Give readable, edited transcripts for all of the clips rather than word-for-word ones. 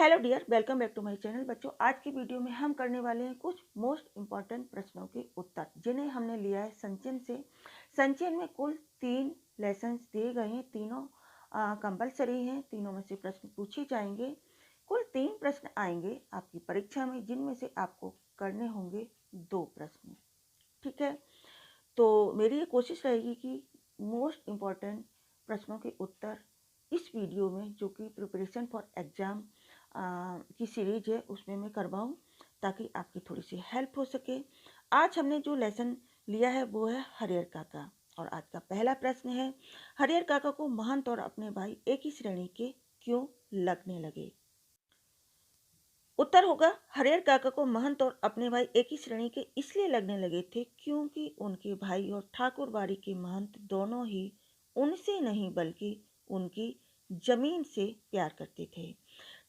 Hello dear, welcome back to my channel. बच्चों, आज की वीडियो में हम करने वाले हैं कुछ मोस्ट इम्पॉर्टेंट प्रश्नों के उत्तर, जिन्हें हमने लिया है संचयन से। संचयन में कुल 3 लेसन्स दिए गए हैं, तीनों कंपलसरी हैं, तीनों में से प्रश्न पूछे जाएंगे। कुल 3 प्रश्न आएंगे आपकी परीक्षा में, जिनमें से आपको करने होंगे 2 प्रश्न। ठीक है, तो मेरी ये कोशिश रहेगी कि मोस्ट इम्पॉर्टेंट प्रश्नों के उत्तर इस वीडियो में, जो कि प्रिपरेशन फॉर एग्ज़ाम की सीरीज है, उसमें मैं करवाऊं, ताकि आपकी थोड़ी सी हेल्प हो सके। आज हमने जो लेसन लिया है वो है हरियर काका, और आज का पहला प्रश्न है, हरियर काका को महंत और अपने भाई एक ही श्रेणी के क्यों लगने लगे। उत्तर होगा, हरियर काका को महंत और अपने भाई एक ही श्रेणी के इसलिए लगने लगे थे क्योंकि उनके भाई और ठाकुर बाड़ी के महंत दोनों ही उनसे नहीं बल्कि उनकी जमीन से प्यार करते थे।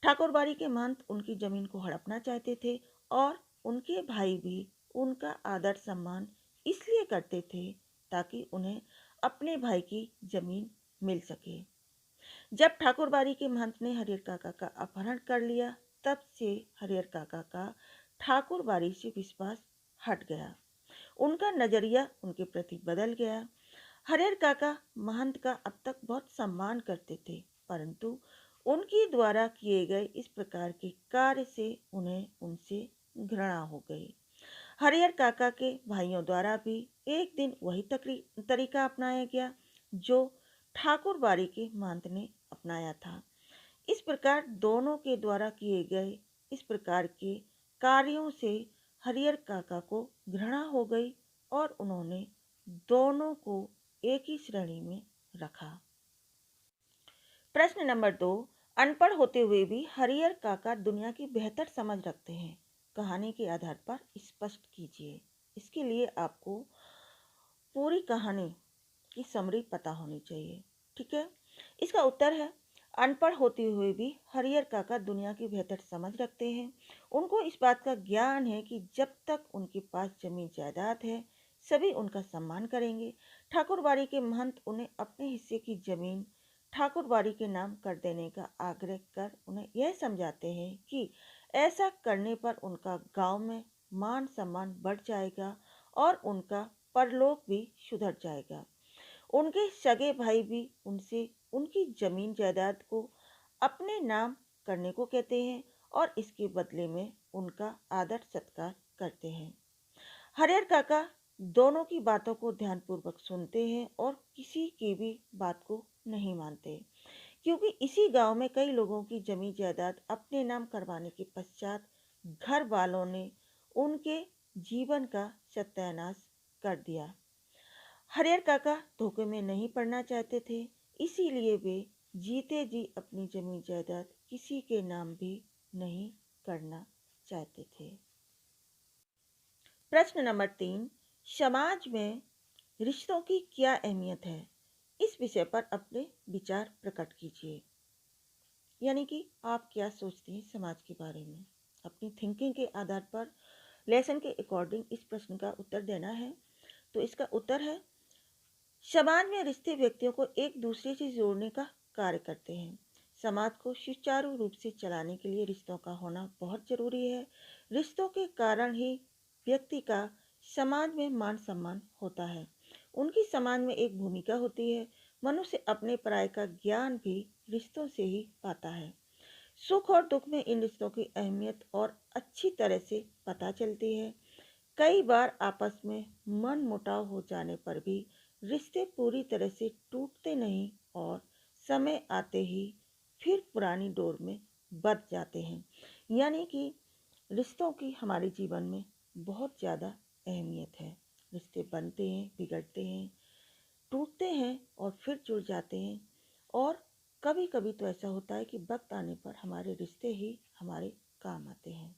ठाकुर बाड़ी के महंत उनकी जमीन को हड़पना चाहते थे, और उनके भाई भी उनका आदर सम्मान इसलिए करते थे ताकि उन्हें अपने भाई की जमीन मिल सके। जब ठाकुर बाड़ी के महंत ने हरियर काका का अपहरण कर लिया, तब से हरियर काका का ठाकुर बाड़ी से विश्वास हट गया। उनका नजरिया उनके प्रति बदल गया। हरियर काका महंत का अब तक बहुत सम्मान करते थे, परंतु उनके द्वारा किए गए इस प्रकार के कार्य से उन्हें उनसे घृणा हो गई। हरियर काका के भाइयों द्वारा भी एक दिन वही तरीका अपनाया गया जो ठाकुर बाड़ी के महंत ने अपनाया था। इस प्रकार दोनों के द्वारा किए गए इस प्रकार के कार्यों से हरियर काका को घृणा हो गई, और उन्होंने दोनों को एक ही श्रेणी में रखा। प्रश्न नंबर 2, अनपढ़ होते हुए भी हरियर काका दुनिया की बेहतर समझ रखते हैं। कहानी के आधार पर स्पष्ट कीजिए। इसके लिए आपको पूरी कहानी की समरी पता होनी चाहिए। ठीक है, इसका उत्तर है, अनपढ़ होते हुए भी हरियर काका दुनिया की बेहतर समझ रखते हैं। उनको इस बात का ज्ञान है कि जब तक उनके पास जमीन जायदाद है, सभी उनका सम्मान करेंगे। ठाकुर बाड़ी के महंत उन्हें अपने हिस्से की जमीन ठाकुर बाड़ी के नाम कर देने का आग्रह कर उन्हें यह समझाते हैं कि ऐसा करने पर उनका गांव में मान सम्मान बढ़ जाएगा और उनका परलोक भी सुधर जाएगा। उनके सगे भाई भी उनसे उनकी जमीन जायदाद को अपने नाम करने को कहते हैं, और इसके बदले में उनका आदर सत्कार करते हैं। हरियर काका दोनों की बातों को ध्यानपूर्वक सुनते हैं और किसी की भी बात को नहीं मानते, क्योंकि इसी गांव में कई लोगों की जमीन जायदाद अपने नाम करवाने के पश्चात घर वालों ने उनके जीवन का सत्यानाश कर दिया। हरियर काका धोखे में नहीं पड़ना चाहते थे, इसीलिए वे जीते जी अपनी जमीन जायदाद किसी के नाम भी नहीं करना चाहते थे। प्रश्न नंबर 3, समाज में रिश्तों की क्या अहमियत है, इस विषय पर अपने विचार प्रकट कीजिए। यानी कि आप क्या सोचते हैं समाज के बारे में। अपनी थिंकिंग के आधार पर लेसन के अकॉर्डिंग इस प्रश्न का उत्तर देना है। तो इसका उत्तर है, समाज में रिश्ते व्यक्तियों को एक दूसरे से जोड़ने का कार्य करते हैं। समाज को सुचारू रूप से चलाने के लिए रिश्तों का होना बहुत जरूरी है। रिश्तों के कारण ही व्यक्ति का समाज में मान सम्मान होता है। उनकी समाज में एक भूमिका होती है। मनुष्य अपने पराये का ज्ञान भी रिश्तों से ही पाता है। सुख और दुख में इन रिश्तों की अहमियत और अच्छी तरह से पता चलती है। कई बार आपस में मन मुटाव हो जाने पर भी रिश्ते पूरी तरह से टूटते नहीं, और समय आते ही फिर पुरानी डोर में बंध जाते हैं। यानी कि रिश्तों की हमारे जीवन में बहुत ज़्यादा अहमियत है। रिश्ते बनते हैं, बिगड़ते हैं, टूटते हैं और फिर जुड़ जाते हैं, और कभी कभी तो ऐसा होता है कि वक्त आने पर हमारे रिश्ते ही हमारे काम आते हैं।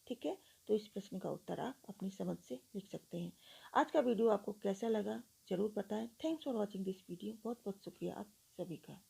ठीक है, तो इस प्रश्न का उत्तर आप अपनी समझ से लिख सकते हैं। आज का वीडियो आपको कैसा लगा जरूर बताएं। Thanks for watching this video. बहुत बहुत शुक्रिया आप सभी का।